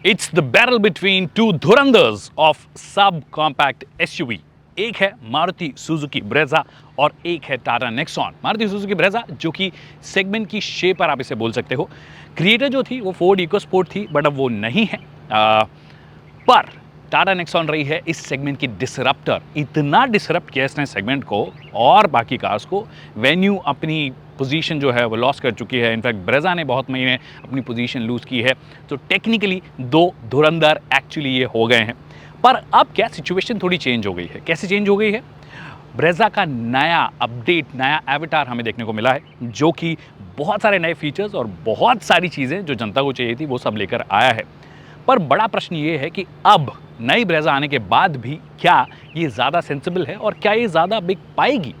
It's the battle between two धुरंधर्स of sub compact SUV. एक है Maruti Suzuki Brezza और एक है Tata Nexon. Maruti Suzuki Brezza जो कि सेगमेंट की शेप पर आप इसे बोल सकते हो। क्रिएटर जो थी वो फोर्ड इकोस्पोर्ट थी, बट अब वो नहीं है। पर टाटा नेक्सॉन रही है इस सेगमेंट की डिसरप्टर। इतना डिसरप्ट किया इसने सेगमेंट को और बाकी कार्स को। वेन्यू अपनी पोजीशन जो है वो लॉस कर चुकी है। इनफैक्ट ब्रेजा ने बहुत महीने अपनी पोजीशन लूज की है। तो टेक्निकली दो धुरंधर एक्चुअली ये हो गए हैं। पर अब क्या सिचुएशन थोड़ी चेंज हो गई है। कैसे चेंज हो गई है? ब्रेजा का नया अपडेट, नया एवटार हमें देखने को मिला है, जो कि बहुत सारे नए फीचर्स और बहुत सारी चीज़ें जो जनता को चाहिए थी वो सब लेकर आया है। पर बड़ा प्रश्न ये है कि अब नई ब्रेजा आने के बाद भी क्या ये ज़्यादा सेंसिबल है और क्या ये ज़्यादा बिक पाएगी?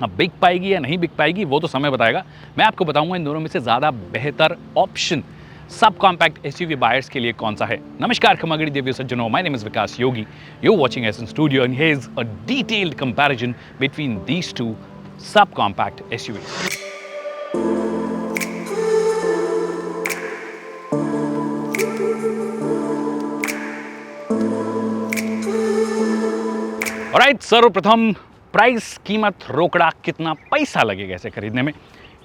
अब बिक पाएगी या नहीं बिक पाएगी वो तो समय बताएगा। मैं आपको बताऊंगा इन दोनों में से ज़्यादा बेहतर option sub compact SUV buyers के लिए कौन सा है। नमस्कार खमागड़ी देवियों सज्जनों, my name is Vikas Yogi. You watching S in studio and here is a detailed comparison between these two sub compact SUV. Alright, सर्वप्रथम प्राइस, कीमत, रोकड़ा, कितना पैसा लगेगा इसे खरीदने में।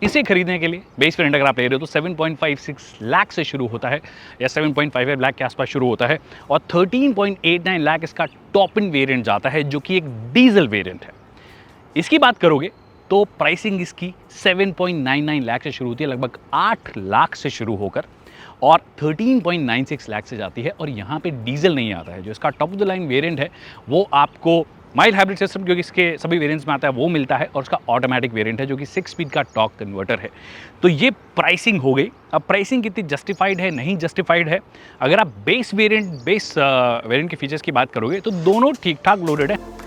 इसे खरीदने के लिए बेस वेरिएंट अगर आप ले रहे हो तो 7.56 लाख से शुरू होता है या 7.55 लाख के आसपास शुरू होता है और 13.89 लाख इसका टॉप इन वेरिएंट जाता है, जो कि एक डीजल वेरिएंट है। इसकी बात करोगे तो प्राइसिंग इसकी 7.99 लाख से शुरू होती है, लगभग 8 लाख से शुरू होकर, और 13.96 लाख से जाती है। और यहाँ पे डीजल नहीं आता है। जो इसका top of the line variant है वो आपको माइल्ड हाइब्रिड सिस्टम, जो कि इसके सभी वेरिएंट्स में आता है, वो मिलता है, और उसका ऑटोमेटिक वेरिएंट है जो कि 6 स्पीड का टॉर्क कन्वर्टर है। तो ये प्राइसिंग हो गई। अब प्राइसिंग कितनी जस्टिफाइड है, नहीं जस्टिफाइड है, अगर आप बेस वेरिएंट के फीचर्स की बात करोगे तो दोनों ठीक ठाक लोडेड है।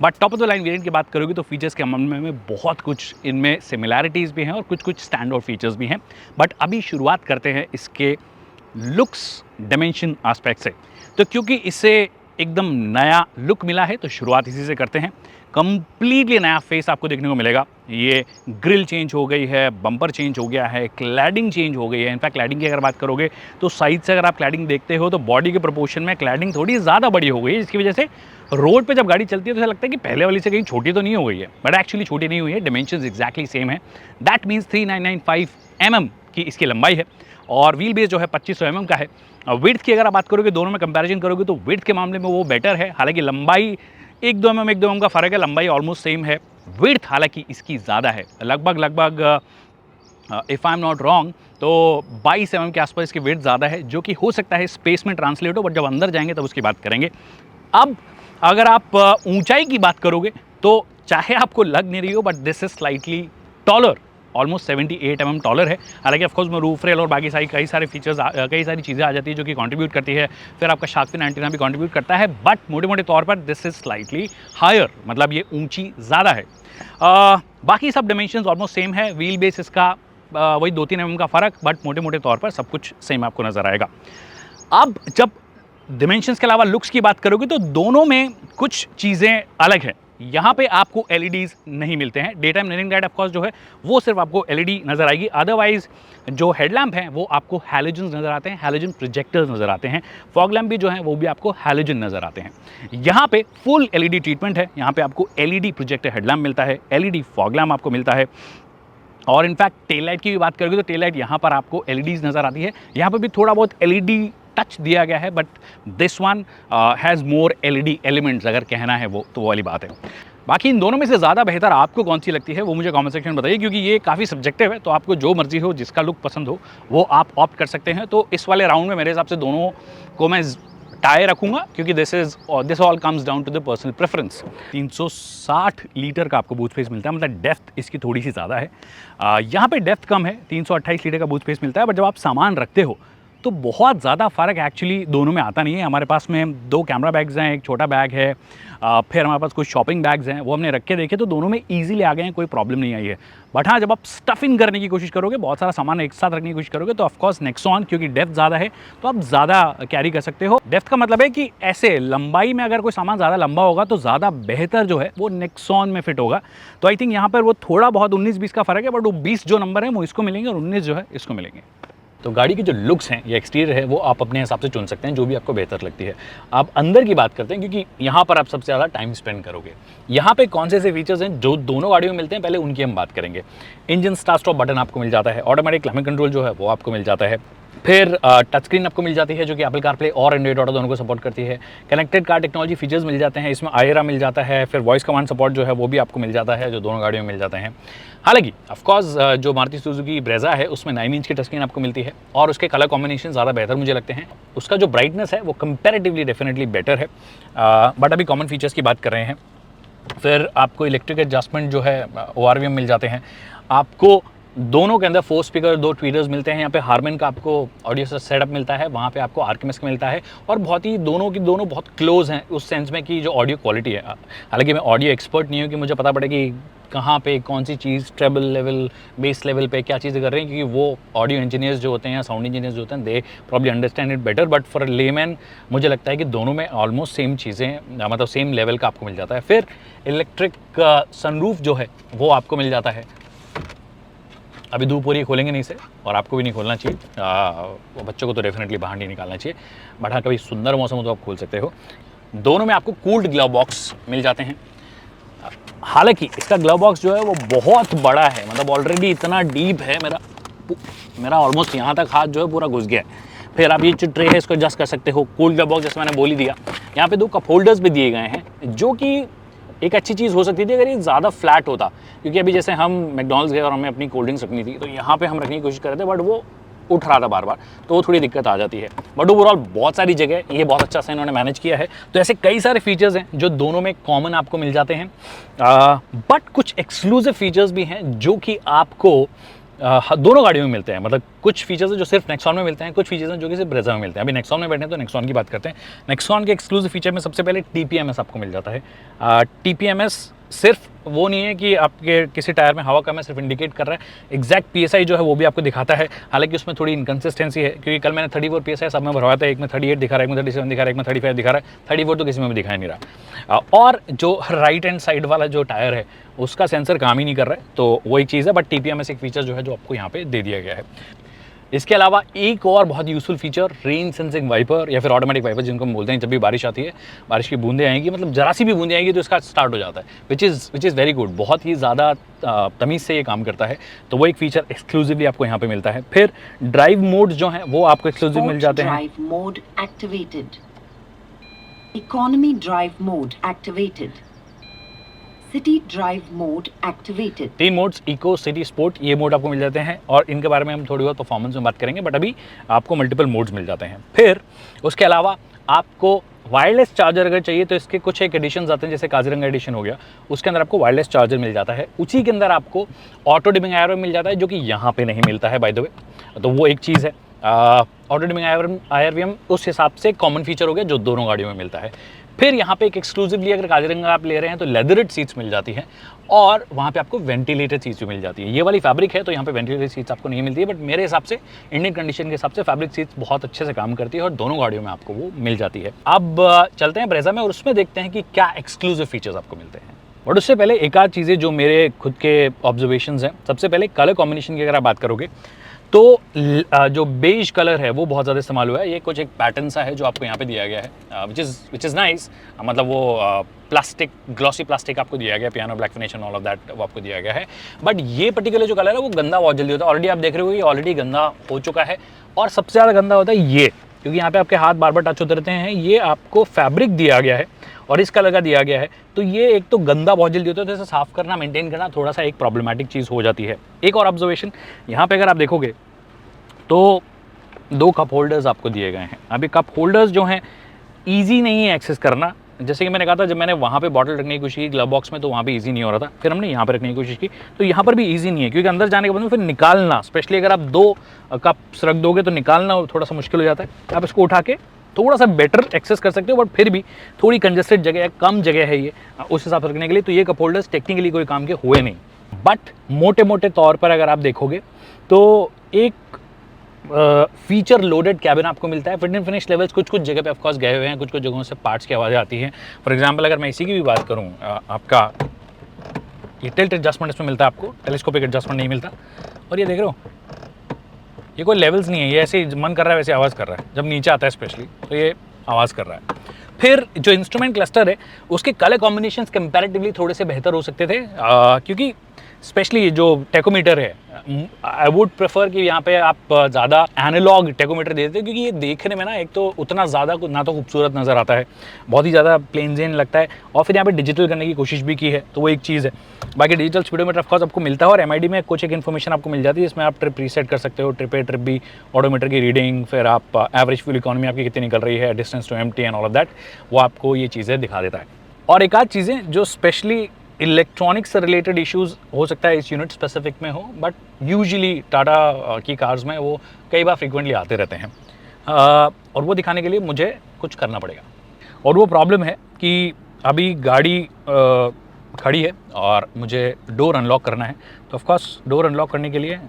But top of the line variant की बात करोगे तो फीचर्स के मामले में बहुत कुछ इनमें सिमिलैरिटीज़ भी हैं और कुछ कुछ स्टैंड आउट फीचर्स भी हैं। बट अभी शुरुआत करते हैं इसके लुक्स डायमेंशन एस्पेक्ट से। तो क्योंकि इसे एकदम नया लुक मिला है तो शुरुआत इसी से करते हैं। कंप्लीटली नया फेस आपको देखने को मिलेगा। ये ग्रिल चेंज हो गई है, बम्पर चेंज हो गया है, क्लैडिंग चेंज हो गई है। इनफैक्ट क्लैडिंग की अगर बात करोगे तो साइड से अगर आप क्लैडिंग देखते हो तो बॉडी के प्रोपोर्शन में क्लैडिंग थोड़ी ज़्यादा बड़ी हो गई है, जिसकी वजह से रोड पे जब गाड़ी चलती है तो ऐसा लगता है कि पहले वाली से कहीं छोटी तो नहीं हो गई है, बट एक्चुअली छोटी नहीं हुई है। डिमेंशंस एक्जैक्टली सेम है। दैट मीन्स 3995 mm की इसकी लंबाई है और व्हील बेस जो है 2500 mm का है। विड्थ की अगर आप बात करोगे, दोनों में कंपैरिजन करोगे तो विड्थ के मामले में वो बेटर है। हालांकि लंबाई 1-2 mm का फ़र्क है, लंबाई ऑलमोस्ट सेम है। विड्थ हालांकि इसकी ज़्यादा है, लगभग if I am not wrong तो 22 mm के आसपास इसकी विड्थ ज़्यादा है, जो कि हो सकता है स्पेस में ट्रांसलेट हो, बट जब अंदर जाएंगे तब उसकी बात करेंगे। अब अगर आप ऊंचाई की बात करोगे तो चाहे आपको लग नहीं रही हो, but this is slightly taller, almost 78 mm taller है। हालांकि ऑफकोर्स में रूफ रेल और बाकी कई सारे फीचर्स, कई सारी चीज़ें आ जाती है जो कि कंट्रीब्यूट करती है। फिर आपका शार्क फिन एंटीना भी कंट्रीब्यूट करता है, बट मोटे मोटे तौर पर दिस इज स्लाइटली हायर, मतलब ये ऊंची ज़्यादा है। बाकी सब डायमेंशंस ऑलमोस्ट सेम है। व्हील बेस इसका वही 2-3 mm का फ़र्क, बट मोटे मोटे तौर पर सब कुछ सेम आपको नज़र आएगा। अब जब डिमेंशंस के अलावा लुक्स की बात करोगे तो दोनों में कुछ चीज़ें अलग हैं। यहाँ पे आपको एलईडीज़ नहीं मिलते हैं। Day time running light of course जो है वो सिर्फ आपको एलईडी नज़र आएगी। अदरवाइज जो हेडलैम्प हैं वो आपको हैलोजन्स नज़र आते हैं, हैलोजन प्रोजेक्टर्स नज़र आते हैं। फॉग लैम्प भी जो हैं वो भी आपको हैलोजन नज़र आते हैं। यहाँ पे फुल एलईडी ट्रीटमेंट है। यहाँ पे आपको एलईडी प्रोजेक्टर हेडलैम्प मिलता है, एलईडी फॉग लैम्प आपको मिलता है। और इनफैक्ट टेल लाइट की भी बात करोगे तो टेल लाइट यहाँ पर आपको एलईडीज़ नज़र आती है। यहाँ पर भी थोड़ा बहुत एलईडी टच दिया गया है, but this one has more LED elements, अगर कहना है वो तो वो वाली बात है। बाकी इन दोनों में से ज़्यादा बेहतर आपको कौन सी लगती है वो मुझे कमेंट सेक्शन में बताइए, क्योंकि ये काफ़ी सब्जेक्टिव है। तो आपको जो मर्जी हो, जिसका लुक पसंद हो, वो आप ऑप्ट कर सकते हैं। तो इस वाले राउंड में मेरे हिसाब से दोनों को मैं टाई रखूंगा, क्योंकि this all comes down to the personal preference. 360 litre का आपको बूथ स्पेस मिलता है, मतलब डेप्थ इसकी थोड़ी सी ज़्यादा है। यहाँ पे डेप्थ कम है, 328 लीटर का बूथ स्पेस मिलता है। बट जब आप सामान रखते हो तो बहुत ज़्यादा फ़र्क एक्चुअली दोनों में आता नहीं है। हमारे पास में 2 कैमरा बैग्स हैं, एक छोटा बैग है, फिर हमारे पास कुछ शॉपिंग बैग्स हैं, वो हमने रख के देखे तो दोनों में ईज़िली आ गए हैं, कोई प्रॉब्लम नहीं आई है। बट हाँ, जब आप स्टफ़ इन करने की कोशिश करोगे, बहुत सारा सामान एक साथ रखने की कोशिश करोगे, तो ऑफकोर्स नेक्सॉन, क्योंकि डेप्थ ज़्यादा है तो आप ज़्यादा कैरी कर सकते हो। डेप्थ का मतलब है कि ऐसे लंबाई में अगर कोई सामान ज़्यादा लंबा होगा तो ज़्यादा बेहतर जो है वो नेक्सॉन में फिट होगा। तो आई थिंक यहाँ पर वो थोड़ा बहुत 19-20 का फ़र्क है, बट वो 20 जो नंबर है वो इसको मिलेंगे और 19 जो है इसको मिलेंगे। तो गाड़ी के जो लुक्स हैं या एक्सटीरियर है वो आप अपने हिसाब से चुन सकते हैं, जो भी आपको बेहतर लगती है। आप अंदर की बात करते हैं क्योंकि यहाँ पर आप सबसे ज़्यादा टाइम स्पेंड करोगे। यहाँ पे कौन से ऐसे फीचर्स हैं जो दोनों गाड़ियों में मिलते हैं, पहले उनकी हम बात करेंगे। इंजन स्टार्ट स्टॉप बटन आपको मिल जाता है, ऑटोमेटिक क्लाइमेट कंट्रोल जो है वो आपको मिल जाता है, फिर टच स्क्रीन आपको मिल जाती है जो कि एप्पल कारप्ले और एंड्रॉइड ऑटो दोनों को सपोर्ट करती है। कनेक्टेड कार टेक्नोलॉजी फीचर्स मिल जाते हैं, इसमें आयरा मिल जाता है, फिर वॉइस कमांड सपोर्ट जो है वो भी आपको मिल जाता है, जो दोनों गाड़ियों में मिल जाते हैं। हालांकि ऑफकोर्स जो मारुति सुजुकी ब्रेजा है उसमें 9 इंच की टच स्क्रीन आपको मिलती है और उसके कलर कॉम्बिनेशन ज़्यादा बेहतर मुझे लगते हैं। उसका जो ब्राइटनेस है वो कंपैरेटिवली डेफिनेटली बेटर है, बट अभी कॉमन फीचर्स की बात कर रहे हैं। फिर आपको इलेक्ट्रिक एडजस्टमेंट जो है ORVM मिल जाते हैं। आपको दोनों के अंदर 4 स्पीकर, 2 ट्वीटर्स मिलते हैं। यहाँ पे हारमन का आपको ऑडियो सेटअप मिलता है, वहाँ पे आपको आर्कमिस का मिलता है और बहुत ही दोनों बहुत क्लोज हैं उस सेंस में कि जो ऑडियो क्वालिटी है। हालांकि मैं ऑडियो एक्सपर्ट नहीं हूँ कि मुझे पता पड़े कि कहाँ पे कौन सी चीज़ ट्रेबल लेवल, बेस लेवल पे क्या चीज़ें कर रहे हैं, क्योंकि वो ऑडियो इंजीनियर्स जो होते हैं या साउंड इंजीनियर्स जो होते हैं they probably understand it better, but for layman मुझे लगता है कि दोनों में ऑलमोस्ट सेम चीज़ें, मतलब सेम लेवल का आपको मिल जाता है। फिर इलेक्ट्रिक सनरूफ जो है वो आपको मिल जाता है। अभी धूप हो रही है, खोलेंगे नहीं इसे, और आपको भी नहीं खोलना चाहिए, बच्चों को तो डेफिनेटली बाहर नहीं निकालना चाहिए, बट हाँ कभी सुंदर मौसम हो तो आप खोल सकते हो। दोनों में आपको कूल्ड ग्लव बॉक्स मिल जाते हैं। हालांकि इसका ग्लव बॉक्स जो है वो बहुत बड़ा है, मतलब ऑलरेडी इतना डीप है, मेरा ऑलमोस्ट यहाँ तक हाथ जो है पूरा घुस गया है। फिर आप ये जो ट्रे है इसको एडजस्ट कर सकते हो। कूल्ड ग्लव बॉक्स जैसे मैंने बोल ही दिया, यहाँ पे 2 कप होल्डर्स भी दिए गए हैं, जो कि एक अच्छी चीज़ हो सकती थी अगर ये ज़्यादा फ्लैट होता, क्योंकि अभी जैसे हम मैकडॉनल्ड्स गए और हमें अपनी कोल्ड ड्रिंक्स रखनी थी तो यहाँ पे हम रखने की कोशिश कर रहे थे, बट वो उठ रहा था बार बार, तो वो थोड़ी दिक्कत आ जाती है। बट ओवरऑल बहुत सारी जगह ये बहुत अच्छा से इन्होंने मैनेज किया है। तो ऐसे कई सारे फीचर्स हैं जो दोनों में कॉमन आपको मिल जाते हैं, बट कुछ एक्सक्लूसिव फीचर्स भी हैं जो कि आपको दोनों गाड़ियों में मिलते हैं। मतलब कुछ फीचर्स हैं जो सिर्फ नेक्सॉन में मिलते हैं, कुछ फीचर्स हैं जो कि सिर्फ ब्रेजा में मिलते हैं। अभी नेक्सॉन में बैठे हैं तो नेक्सॉन की बात करते हैं। नेक्सॉन के एक्सक्लूसिव फीचर में सबसे पहले TPMS आपको मिल जाता है। TPMS सिर्फ वो नहीं है कि आपके किसी टायर में हवा कम है, सिर्फ इंडिकेट कर रहा है, एग्जैक्ट PSI जो है वो भी आपको दिखाता है। हालांकि उसमें थोड़ी इनकन्सिस्टेंसी है, क्योंकि कल मैंने 34 PSI सब में भरवाया था, एक में 38 दिखा रहा है, एक में 37 दिखा रहा है, एक में 35 दिखा रहा है, 34 तो किसी में भी दिखाई नहीं रहा। और जो राइट हैंड साइड वाला जो टायर है उसका सेंसर काम ही नहीं कर रहा है, तो वही चीज़ है। बट TPMS एक फीचर जो है जो आपको यहाँ पे दे दिया गया है। इसके अलावा एक और बहुत useful feature rain sensing wiper या फिर ऑटोमेटिक वाइपर जिनको हम बोलते हैं। जब भी बारिश आती है, बारिश की बूंदें आएंगी, मतलब जरा सी भी बूंदें आएंगी तो इसका स्टार्ट हो जाता है, विच इज़ वेरी गुड। बहुत ही ज़्यादा तमीज़ से ये काम करता है, तो वो एक फीचर एक्सक्लूसिवली आपको यहाँ पे मिलता है। फिर ड्राइव मोड जो है वो आपको एक्सक्लूसिव मिल जाते हैं। Drive mode activated, economy drive mode activated, city drive mode activated. 3 modes, eco, city, sport, ये मोड आपको मिल जाते हैं और इनके बारे में हम थोड़ी बहुत परफॉर्मेंस में बात करेंगे, बट अभी आपको मल्टीपल मोड्स मिल जाते हैं। फिर उसके अलावा आपको वायरलेस चार्जर अगर चाहिए तो इसके कुछ एक एडिशंस आते हैं, जैसे काजीरंगा एडिशन हो गया, उसके अंदर आपको वायरलेस चार्जर मिल जाता है। उसी के अंदर आपको ऑटो डिमिंग आयरन मिल जाता है, जो कि यहाँ पे नहीं मिलता है बाय द वे, तो वो एक चीज़ है। ऑटो डिमिंग आयरन उस हिसाब से कॉमन फीचर हो गया जो दोनों गाड़ियों में मिलता है। फिर यहाँ पे एक एक्सक्लूसिवली अगर काजीरंगा आप ले रहे हैं तो लेदरेड सीट्स मिल जाती हैं और वहाँ पे आपको वेंटिलेटेड सीट्स भी मिल जाती है। ये वाली फैब्रिक है तो यहाँ पे वेंटिलेटेड सीट्स आपको नहीं मिलती है, बट मेरे हिसाब से इंडियन कंडीशन के हिसाब से फैब्रिक सीट्स बहुत अच्छे से काम करती है और दोनों गाड़ियों में आपको वो मिल जाती है। अब चलते हैं ब्रेजा में और उसमें देखते हैं कि क्या एक्सक्लूसिव फीचर्स आपको मिलते हैं। बट उससे पहले एक आध चीज़ें जो मेरे खुद के ऑब्जर्वेशंस हैं। सबसे पहले कलर कॉम्बिनेशन की अगर आप बात करोगे तो जो बेज कलर है वो बहुत ज़्यादा इस्तेमाल हुआ है। ये कुछ एक पैटर्न सा है जो आपको यहाँ पे दिया गया है, विच इज़ नाइस। मतलब वो प्लास्टिक, ग्लॉसी प्लास्टिक आपको दिया गया, piano black finish and all of that वो आपको दिया गया है। बट ये पर्टिकुलर जो कलर है वो गंदा बहुत जल्दी होता है। ऑलरेडी आप देख रहे हो ये ऑलरेडी गंदा हो चुका है। और सबसे ज़्यादा गंदा होता है ये, क्योंकि यहाँ पे आपके हाथ बार बार टच होते रहते हैं। ये आपको फैब्रिक दिया गया है और इस कलर का दिया गया है, तो ये एक तो गंदा बहुत जल्दी होता है, तो इसे साफ़ करना, मेंटेन करना थोड़ा सा एक प्रॉब्लमेटिक चीज़ हो जाती है। एक और ऑब्जर्वेशन यहाँ पे अगर आप देखोगे तो 2 कप होल्डर्स आपको दिए गए हैं। अभी कप होल्डर्स जो हैं ईजी नहीं है एक्सेस करना, जैसे कि मैंने कहा था, जब मैंने वहाँ पे बॉटल रखने की कोशिश की ग्लव बॉक्स में, तो वहाँ पे ईजी नहीं हो रहा था। फिर हमने यहाँ पे रखने की कोशिश की, तो यहाँ पर भी ईजी नहीं है, क्योंकि अंदर जाने के बाद में फिर निकालना, स्पेशली अगर आप 2 कप्स रख दोगे तो निकालना थोड़ा सा मुश्किल हो जाता है। आप इसको उठा के थोड़ा सा बेटर एक्सेस कर सकते हो, बट फिर भी थोड़ी कंजेस्टेड जगह है, कम जगह है ये उस हिसाब से रखने के लिए, तो ये कप होल्डर्स टेक्निकली कोई काम के हुए नहीं। बट मोटे मोटे तौर पर अगर आप देखोगे तो एक फीचर लोडेड कैबिन आपको मिलता है। फिट एंड फिनिश लेवल्स कुछ कुछ जगह पे ऑफकोर्स गए हुए हैं, कुछ कुछ जगहों से पार्ट्स की आवाज़ आती है। फॉर एग्जांपल अगर मैं इसी की भी बात करूं, आपका ये टिल्ट एडजस्टमेंट इसमें मिलता है आपको, टेलीस्कोपिक एडजस्टमेंट नहीं मिलता। और ये देख रहे हो, ये कोई लेवल्स नहीं है, ये ऐसे मन कर रहा है वैसे आवाज़ कर रहा है, जब नीचे आता है स्पेशली तो ये आवाज़ कर रहा है। फिर जो इंस्ट्रूमेंट क्लस्टर है उसके कलर कॉम्बिनेशंस कंपैरेटिवली थोड़े से बेहतर हो सकते थे, क्योंकि स्पेशली जो टेकोमीटर है, आई वुड प्रेफर कि यहाँ पे आप ज़्यादा एनालॉग टेकोमीटर दे देते, क्योंकि ये देखने में ना एक तो उतना ज़्यादा ना तो खूबसूरत नज़र आता है, बहुत ही ज़्यादा प्लेन जेन लगता है, और फिर यहाँ पे डिजिटल करने की कोशिश भी की है, तो वो एक चीज़ है। बाकी डिजिटल स्पीडोमीटर ऑफकोर्स आपको मिलता है, और एमआईडी में कुछ एक इन्फॉर्मेशन आपको मिल जाती है, इसमें आप ट्रिप रीसेट कर सकते हो, trip A trip B, odometer की रीडिंग, फिर आप एवरेज फ्यूल इकोनॉमी आपकी कितनी निकल रही है, distance to empty and all of that, वो आपको ये चीज़ें दिखा देता है। और एक आध चीज़ें जो स्पेशली इलेक्ट्रॉनिक्स से रिलेटेड इश्यूज़ हो सकता है इस यूनिट स्पेसिफिक में हो, बट यूजुअली टाटा की कार्स में वो कई बार फ्रीक्वेंटली आते रहते हैं, और वो दिखाने के लिए मुझे कुछ करना पड़ेगा। और वो प्रॉब्लम है कि अभी गाड़ी खड़ी है और मुझे डोर अनलॉक करना है, तो ऑफकोर्स डोर अनलॉक करने के लिए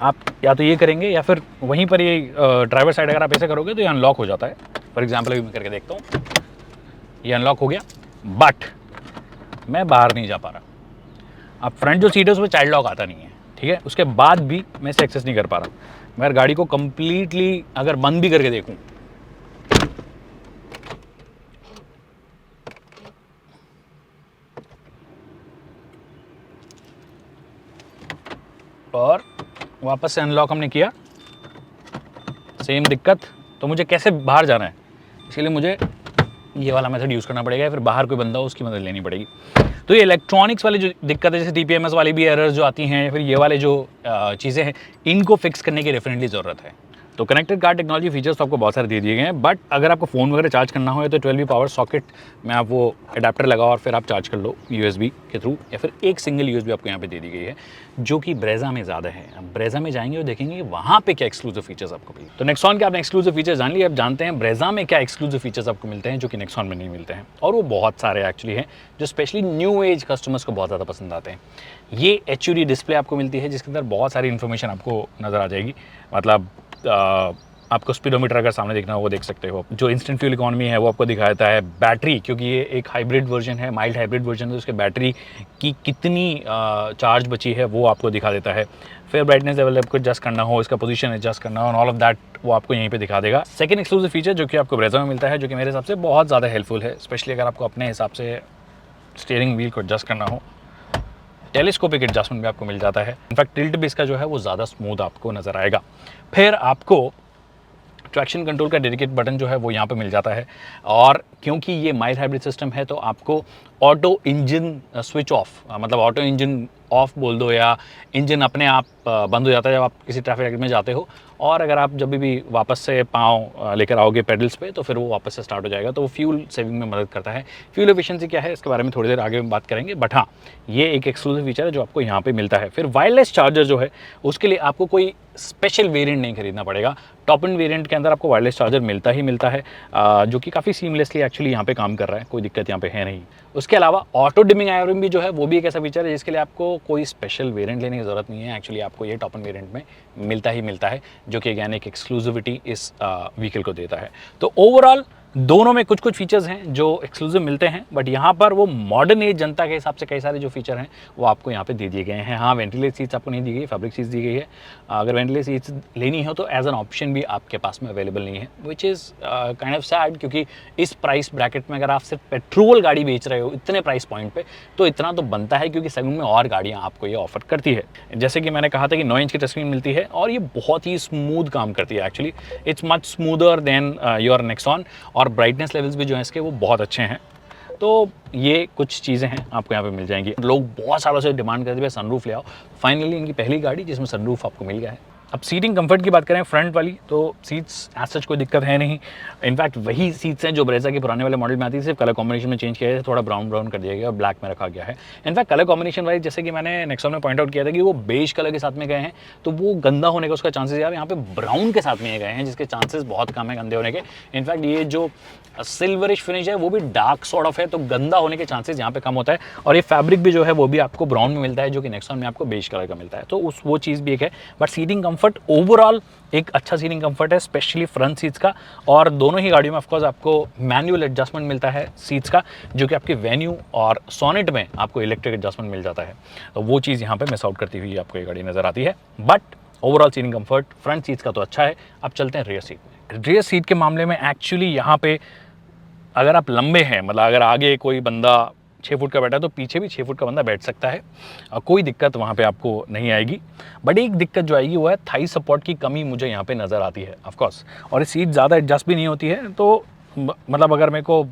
आप या तो ये करेंगे, या फिर वहीं पर ये ड्राइवर साइड अगर आप ऐसे करोगे तो ये अनलॉक हो जाता है। फॉर एग्जाम्पल अभी मैं करके देखता हूँ, ये अनलॉक हो गया, बट मैं बाहर नहीं जा पा रहा। अब फ्रंट जो सीट है उसमें चाइल्ड लॉक आता नहीं है, ठीक है, उसके बाद भी मैं इसे एक्सेस नहीं कर पा रहा। मैं अगर गाड़ी को कंप्लीटली अगर बंद भी करके देखूं, और वापस से अनलॉक हमने किया, सेम दिक्कत, तो मुझे कैसे बाहर जाना है, इसलिए मुझे ये वाला मेथड यूज़ करना पड़ेगा, फिर बाहर कोई बंदा हो उसकी मदद लेनी पड़ेगी। तो ये इलेक्ट्रॉनिक्स वाली जो दिक्कत है, जैसे टीपीएमएस वाली भी एरर्स जो आती हैं, फिर ये वाले जो चीज़ें हैं, इनको फिक्स करने की डेफिनेटली ज़रूरत है। तो कनेक्टेड कार टेक्नोलॉजी फीचर्स तो आपको बहुत सारे दे दिए गए हैं, बट अगर आपको फ़ोन वगैरह चार्ज करना हो तो 12V पावर सॉकेट में आप वो अडेप्टर लगाओ और फिर आप चार्ज कर लो USB के थ्रू, या फिर एक सिंगल USB आपको यहाँ पे दे दी गई है, जो कि ब्रेजा में ज़्यादा है। अब ब्रेजा में जाएंगे और देखेंगे वहाँ पे क्या एक्सक्लूसिव फीचर्स आपको मिले। तो नेक्सॉन के आपने एक्सक्लूसिव फीचर्स जान लिए, अब जानते हैं ब्रेजा में क्या एक्सक्लूसिव फीचर्स आपको मिलते हैं जो कि नेक्सॉन में नहीं मिलते हैं, और वो बहुत सारे एक्चुअली हैं जो स्पेशली न्यू एज कस्टमर्स को बहुत ज़्यादा पसंद आते हैं। ये HUD डिस्प्ले आपको मिलती है, जिसके अंदर बहुत सारी इन्फॉर्मेशन आपको नज़र आ जाएगी, मतलब आपको स्पीडोमीटर अगर सामने देखना हो वो देख सकते हो, जो इंस्टेंट फ्यूल इकोनॉमी है वो आपको दिखा देता है, बैटरी, क्योंकि ये एक हाइब्रिड वर्जन है, माइल्ड हाइब्रिड वर्जन है, तो उसके बैटरी की कितनी चार्ज बची है वो आपको दिखा देता है। फिर ब्राइटनेस लेवल आपको एडजस्ट करना हो, इसका पोजीशन एडजस्ट करना हो, ऑल ऑफ दैट वो आपको यहीं पे दिखा देगा। सेकंड एक्सक्लूसिव फीचर जो कि आपको ब्रेजा में मिलता है, जो कि मेरे हिसाब से बहुत ज़्यादा हेल्पफुल है, स्पेशली अगर आपको अपने हिसाब से स्टीयरिंग व्हील को एडजस्ट करना हो, टेलीस्कोपिक एडजस्टमेंट भी आपको मिल जाता है। इनफैक्ट टिल्ट भी इसका जो है वो ज़्यादा स्मूथ आपको नज़र आएगा। फिर आपको ट्रैक्शन कंट्रोल का डेडिकेट बटन जो है वो यहाँ पे मिल जाता है, और क्योंकि ये माइल्ड हाइब्रिड सिस्टम है तो आपको ऑटो इंजन स्विच ऑफ, मतलब ऑटो इंजन ऑफ बोल दो, या इंजन अपने आप बंद हो जाता है जब आप किसी ट्रैफिक एक्ट में जाते हो, और अगर आप जब भी वापस से पाँव लेकर आओगे पेडल्स पे तो फिर वो वापस से स्टार्ट हो जाएगा, तो वो फ्यूल सेविंग में मदद करता है। फ्यूल एफिशिएंसी क्या है इसके बारे में थोड़ी देर आगे बात करेंगे, बट हाँ ये एक एक्सक्लूसिव फीचर है जो आपको यहाँ पे मिलता है। फिर वायरलेस चार्जर जो है उसके लिए आपको कोई स्पेशल वेरिएंट नहीं खरीदना पड़ेगा, टॉप एंड वेरिएंट के अंदर आपको वायरलेस चार्जर मिलता ही मिलता है, जो कि काफ़ी सीमलेसली एक्चुअली यहाँ पे काम कर रहा है, कोई दिक्कत यहाँ पे है नहीं। उसके अलावा ऑटो डिमिंग आयरन भी जो है वो भी एक ऐसा फीचर है जिसके लिए आपको कोई स्पेशल वेरिएंट लेने की ज़रूरत नहीं है, एक्चुअली आपको ये टॉप एंड वेरिएंट में मिलता ही मिलता है, जो कि अगेन एक एक्सक्लूसिविटी इस व्हीकल को देता है। तो ओवरऑल दोनों में कुछ कुछ फीचर्स हैं जो एक्सक्लूसिव मिलते हैं, बट यहाँ पर वो मॉडर्न एज जनता के हिसाब से कई सारे जो फीचर हैं वो आपको यहाँ पे दे दिए गए हैं। हाँ, वेंटिलेट सीट्स आपको नहीं दी गई, फैब्रिक सीट्स दी गई है। अगर वेंटिलेट सीट्स लेनी हो तो एज एन ऑप्शन भी आपके पास में अवेलेबल नहीं है, which is kind of sad, क्योंकि इस प्राइस ब्रैकेट में अगर आप सिर्फ पेट्रोल गाड़ी बेच रहे हो इतने प्राइस पॉइंट पे, तो इतना तो बनता है, क्योंकि सेगमेंट में और गाड़ियाँ आपको ये ऑफर करती है। जैसे कि मैंने कहा था कि 9 इंच की टच स्क्रीन मिलती है और ये बहुत ही स्मूथ काम करती है, actually it's much smoother than your Nexon, और ब्राइटनेस लेवल्स भी जो हैं इसके वो बहुत अच्छे हैं। तो ये कुछ चीज़ें हैं आपको यहाँ पे मिल जाएंगी। लोग बहुत सालों से डिमांड करते थे सनरूफ ले आओ, फाइनली इनकी पहली गाड़ी जिसमें सनरूफ आपको मिल गया है। अब सीटिंग कंफर्ट की बात करें फ्रंट वाली, तो सीट्स एज सच कोई दिक्कत है नहीं। इनफैक्ट वही सीट्स हैं जो ब्रेजा के पुराने वाले मॉडल में आती थी, सिर्फ कलर कॉम्बिनेशन में चेंज किया है, थोड़ा ब्राउन कर दिया गया और ब्लैक में रखा गया है। इनफैक्ट कलर कॉम्बिनेशन वाइज जैसे कि मैंने नेक्सॉन में पॉइंट आउट किया था कि वो बेज कलर के साथ में गए हैं, तो वो गंदा होने का उसका चांसेस यार यहाँ पे ब्राउन के साथ में गए हैं, जिसके चांसेस बहुत कम है गंदे होने के। इनफैक्ट ये जो सिल्वरिश फिनिश है वो भी डार्क सॉर्ट ऑफ है, तो गंदा होने के चांसेस यहाँ पे कम होता है। और ये फैब्रिक भी जो है वो भी आपको ब्राउन में मिलता है, जो कि नेक्सॉन में आपको बेज कलर का मिलता है, तो वो चीज़ भी एक है। बट सीटिंग कंफर्ट ओवरऑल एक अच्छा सीटिंग कंफर्ट है, स्पेशली फ्रंट सीट्स का। और दोनों ही गाड़ियों में ऑफकोर्स आपको मैनुअल एडजस्टमेंट मिलता है सीट्स का, जो कि आपके वेन्यू और सोनेट में आपको इलेक्ट्रिक एडजस्टमेंट मिल जाता है, तो वो चीज़ यहाँ पे मिस आउट करती हुई आपको ये गाड़ी नज़र आती है। But overall seating comfort front seats का तो अच्छा है। अब चलते हैं रियर सीट में। रियर सीट के मामले में एक्चुअली यहाँ पे अगर आप लंबे हैं, मतलब अगर आगे कोई बंदा 6 फुट का बैठा है तो पीछे भी 6 फुट का बंदा बैठ सकता है, कोई दिक्कत वहाँ पे आपको नहीं आएगी। बट एक दिक्कत जो आएगी वो है थाई सपोर्ट की कमी मुझे यहाँ पे नज़र आती है ऑफकोर्स। और ये सीट ज़्यादा एडजस्ट भी नहीं होती है, तो मतलब अगर मेरे को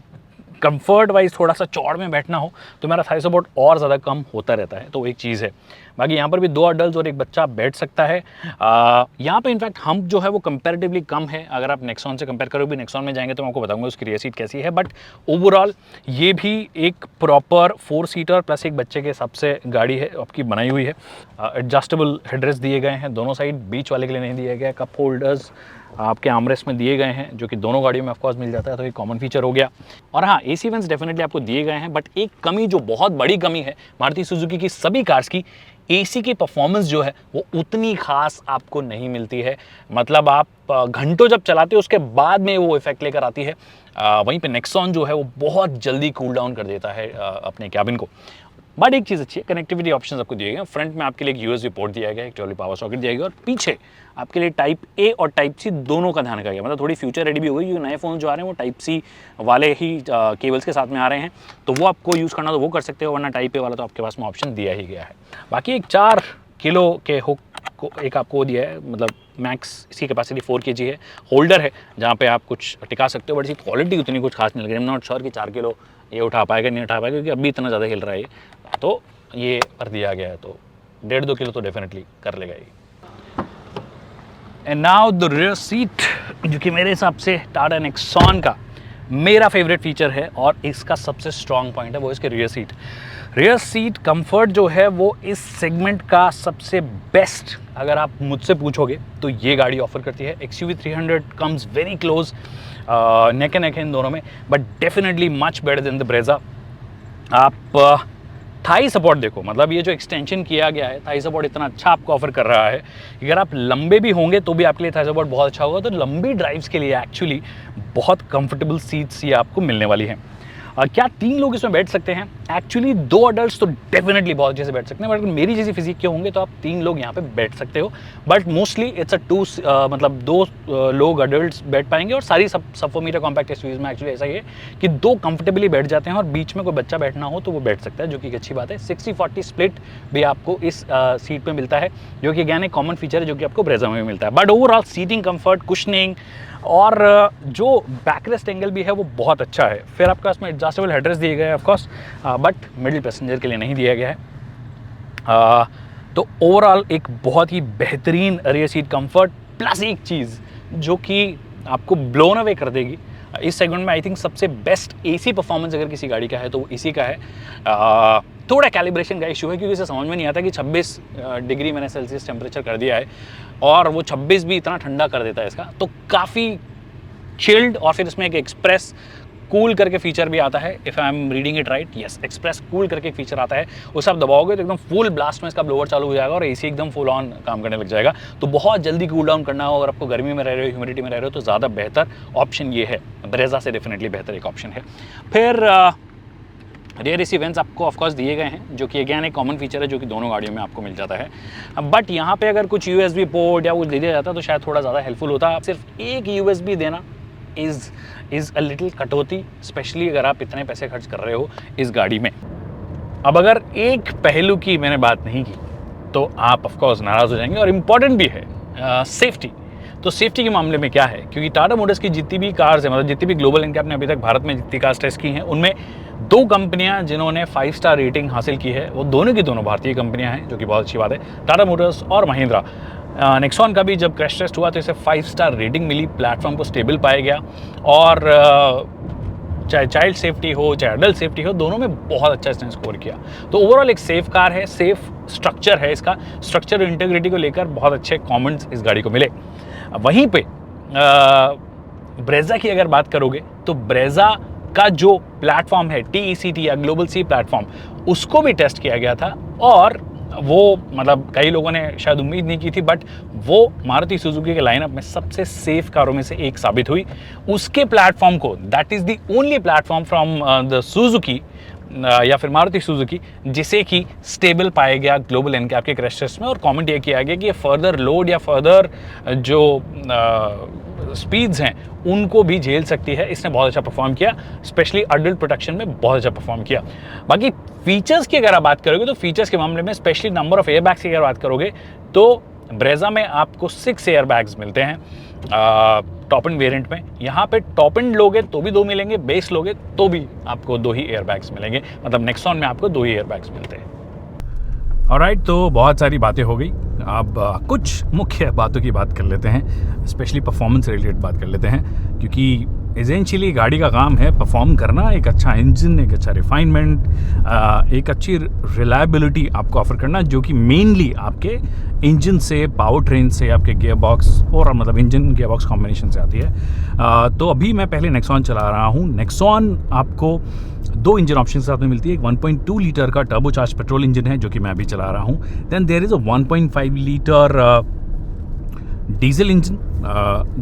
कंफर्ट वाइज थोड़ा सा चौड़ में बैठना हो तो मेरा थाई सपोर्ट और ज़्यादा कम होता रहता है, तो एक चीज़ है। बाकी यहाँ पर भी 2 अडल्ट और एक बच्चा बैठ सकता है। यहाँ पे इनफैक्ट हम जो है वो कंपैरेटिवली कम है, अगर आप नेक्सॉन से कंपेयर करो भी, नेक्सॉन में जाएंगे तो मैं आपको बताऊंगा उसकी रियर सीट कैसी है। बट ओवरऑल ये भी एक प्रॉपर 4 सीटर प्लस एक बच्चे के हिसाब से गाड़ी है, आपकी बनाई हुई है। एडजस्टेबल हेडरेस्ट दिए गए हैं दोनों साइड, बीच वाले के लिए नहीं दिया गया। कप होल्डर्स आपके आर्मरेस्ट में दिए गए हैं, जो कि दोनों गाड़ियों में ऑफकोर्स मिल जाता है, तो एक कॉमन फीचर हो गया। और हाँ, एसी वेंट्स डेफिनेटली आपको दिए गए हैं, बट एक कमी जो बहुत बड़ी कमी है मारुति सुजुकी की सभी कार्स की, एसी की परफॉर्मेंस जो है वो उतनी खास आपको नहीं मिलती है। मतलब आप घंटों जब चलाते हो उसके बाद में वो इफेक्ट लेकर आती है। वहीं पे नेक्सॉन जो है वो बहुत जल्दी कूल डाउन कर देता है अपने कैबिन को। बट एक चीज़ अच्छी है, कनेक्टिविटी ऑप्शंस आपको दिए गए हैं। फ्रंट में आपके लिए एक यूएसबी पोर्ट दिया गया है, एक ट्रॉली पावर सॉकेट दिया गया, और पीछे आपके लिए टाइप ए और टाइप सी दोनों का ध्यान रखा गया। मतलब थोड़ी फ्यूचर रेडी भी हो गई, क्योंकि नए फ़ोन जो आ रहे हैं वो टाइप सी वाले ही केबल्स के साथ में आ रहे हैं, तो वो आपको यूज़ करना तो वो कर सकते हो, वरना टाइप ए वाला तो आपके पास में ऑप्शन दिया ही गया है। बाकी एक 4 किलो के हुक को एक आपको दिया है, मतलब मैक्स इसकी कैपेसिटी 4 kg है। होल्डर है जहाँ पे आप कुछ टिका सकते हो, बट इसकी क्वालिटी उतनी कुछ खास नहीं लग रही। आई एम नॉट श्योर कि 4 किलो ये उठा पाएगा नहीं उठा पाएगा, क्योंकि अभी इतना ज़्यादा हिल रहा है, तो ये पर दिया गया है, तो 1.5-2 किलो तो डेफिनेटली कर लेगा ये। And now the rear seat, जो कि मेरे हिसाब से टाटा नेक्सॉन का मेरा फेवरेट फीचर है और इसका सबसे स्ट्रॉन्ग पॉइंट है, वो इसके rear seat. Rear seat comfort जो है वो इस सेगमेंट का सबसे बेस्ट अगर आप मुझसे पूछोगे तो ये गाड़ी ऑफर करती है। XUV 300 comes very close, neck and neck है इन दोनों में, but definitely much better than the Brezza. आप थाई सपोर्ट देखो, मतलब ये जो एक्सटेंशन किया गया है, थाई सपोर्ट इतना अच्छा आपको ऑफर कर रहा है। अगर आप लंबे भी होंगे तो भी आपके लिए थाई सपोर्ट बहुत अच्छा होगा, तो लंबी ड्राइव्स के लिए एक्चुअली बहुत कंफर्टेबल सीट्स ये आपको मिलने वाली हैं। क्या 3 लोग इसमें बैठ सकते हैं? एक्चुअली 2 अडल्ट तो डेफिनेटली बहुत अच्छे से बैठ सकते हैं, बट अगर मेरी जैसी फिजिक के होंगे तो आप 3 लोग यहाँ पे बैठ सकते हो। बट मोस्टली इट्स अ 2 मतलब 2 लोग अडल्ट बैठ पाएंगे, और सारी सब 4 मीटर कॉम्पैक्ट एसयूवीज में एक्चुअली ऐसा ही है कि 2 कंफर्टेबली बैठ जाते हैं, और बीच में कोई बच्चा बैठना हो तो वो बैठ सकता है, जो कि एक अच्छी बात है। 60-40 स्प्लिट भी आपको इस सीट में मिलता है, जो कि अगेन एक कॉमन फीचर है जो कि आपको ब्रेजा में भी मिलता है। But overall seating comfort, cushioning और जो बैकरेस्ट एंगल भी है वो बहुत अच्छा है। फिर आपके पास में एडजस्टेबल हेडरेस्ट दिए गए हैं ऑफकोर्स, बट मिडिल पैसेंजर के लिए नहीं दिया गया है। तो ओवरऑल एक बहुत ही बेहतरीन रियर सीट कंफर्ट, प्लस एक चीज़ जो कि आपको ब्लोन अवे कर देगी इस सेगमेंट में। आई थिंक सबसे बेस्ट एसी परफॉर्मेंस अगर किसी गाड़ी का है तो वो इसी का है। थोड़ा कैलिब्रेशन का इशू है, क्योंकि इसे समझ में नहीं आता कि 26 डिग्री मैंने सेल्सियस टेम्परेचर कर दिया है और वो 26 भी इतना ठंडा कर देता है इसका, तो काफ़ी चिल्ड। और फिर इसमें एक एक्सप्रेस कूल करके फीचर भी आता है, if I am reading it right, yes, express cool करके एक फीचर आता है। उसे आप दबाओगे तो एकदम फुल ब्लास्ट में इसका ब्लोअर चालू हो जाएगा और एसी एकदम फुल ऑन काम करने लग जाएगा। तो बहुत जल्दी कूल डाउन करना हो, अगर आपको गर्मी में रह रहे हो, ह्यूमिडिटी में रह रहे हो, तो ज़्यादा बेहतर ऑप्शन ये है। ब्रेजा से डेफिनेटली बेहतर एक ऑप्शन है। फिर रियर एसी वेंट्स आपको ऑफकोर्स दिए गए हैं, जो कि अगेन एक कॉमन फीचर है जो कि दोनों गाड़ियों में आपको मिल जाता है। बट यहाँ पे अगर कुछ USB पोर्ट या कुछ दे दिया जाता तो शायद थोड़ा ज़्यादा हेल्पफुल होता। सिर्फ एक USB देना इज़ अ लिटिल कटौती, स्पेशली अगर आप इतने पैसे खर्च कर रहे हो इस गाड़ी में। अब अगर एक पहलू की मैंने बात नहीं की तो आप ऑफकोर्स नाराज़ हो जाएंगे, और इम्पॉर्टेंट भी है सेफ्टी। तो सेफ्टी के मामले में क्या है, क्योंकि टाटा मोटर्स की जितनी भी कार्स है, मतलब जितनी भी ग्लोबल इनकैप ने अभी तक भारत में जितनी कार्स टेस्ट की हैं, उनमें 2 कंपनियां जिन्होंने 5 स्टार रेटिंग हासिल की है, वो दोनों की दोनों भारतीय कंपनियां हैं, जो कि बहुत अच्छी बात है, टाटा मोटर्स और महिंद्रा। नेक्सॉन का भी जब क्रैश टेस्ट हुआ तो इसे 5 स्टार रेटिंग मिली, प्लेटफॉर्म को स्टेबल पाया गया और चाहे चाइल्ड सेफ्टी हो चाहे एडल्ट सेफ्टी हो, दोनों में बहुत अच्छा इसने स्कोर किया। तो ओवरऑल एक सेफ कार है, सेफ स्ट्रक्चर है, इसका स्ट्रक्चर और इंटीग्रिटी को लेकर बहुत अच्छे कमेंट्स इस गाड़ी को मिले। वहीं पे ब्रेजा की अगर बात करोगे तो ब्रेजा का जो प्लेटफॉर्म है TECT या ग्लोबल सी प्लेटफॉर्म, उसको भी टेस्ट किया गया था और वो मतलब कई लोगों ने शायद उम्मीद नहीं की थी, बट वो मारुति सुजुकी के लाइनअप में सबसे सेफ कारों में से एक साबित हुई। उसके प्लेटफॉर्म को, that is the only platform from the Suzuki या फिर मारुति सुजुकी जिसे कि स्टेबल पाया गया ग्लोबल एनकैप के क्रैश टेस्ट में, और कमेंट ये किया गया कि ये फर्दर लोड या फर्दर जो स्पीड्स हैं उनको भी झेल सकती है। इसने बहुत अच्छा परफॉर्म किया, स्पेशली अडल्ट प्रोटेक्शन में बहुत अच्छा परफॉर्म किया। बाकी फीचर्स की अगर आप बात करोगे तो फीचर्स के मामले में स्पेशली नंबर ऑफ एयरबैग्स की अगर बात करोगे तो ब्रेजा में आपको 6 एयरबैग्स मिलते हैं टॉप एंड वेरिएंट में। यहाँ पे टॉप एंड लोगे तो भी 2 मिलेंगे, बेस लोगे तो भी आपको 2 ही एयरबैग्स मिलेंगे, मतलब नेक्सॉन में आपको 2 ही एयरबैग्स मिलते हैं। ऑलराइट, तो बहुत सारी बातें हो गई, अब कुछ मुख्य बातों की बात कर लेते हैं, स्पेशली परफॉर्मेंस रिलेटेड बात कर लेते हैं, क्योंकि एसेंशियली गाड़ी का काम है परफॉर्म करना, एक अच्छा इंजन, एक अच्छा रिफाइनमेंट, एक अच्छी रिलायबिलिटी आपको ऑफर करना, जो कि मेनली आपके इंजन से, पावर ट्रेन से, आपके गियर बॉक्स और मतलब इंजन गियर बॉक्स कॉम्बिनेशन से आती है। तो अभी मैं पहले नेक्सॉन चला रहा हूँ। नेक्सॉन आपको 2 इंजन ऑप्शन के साथ में मिलती है। एक 1.2 लीटर का टर्बोचार्ज पेट्रोल इंजन है जो कि मैं अभी चला रहा हूँ। Then there is a 1.5 litre diesel engine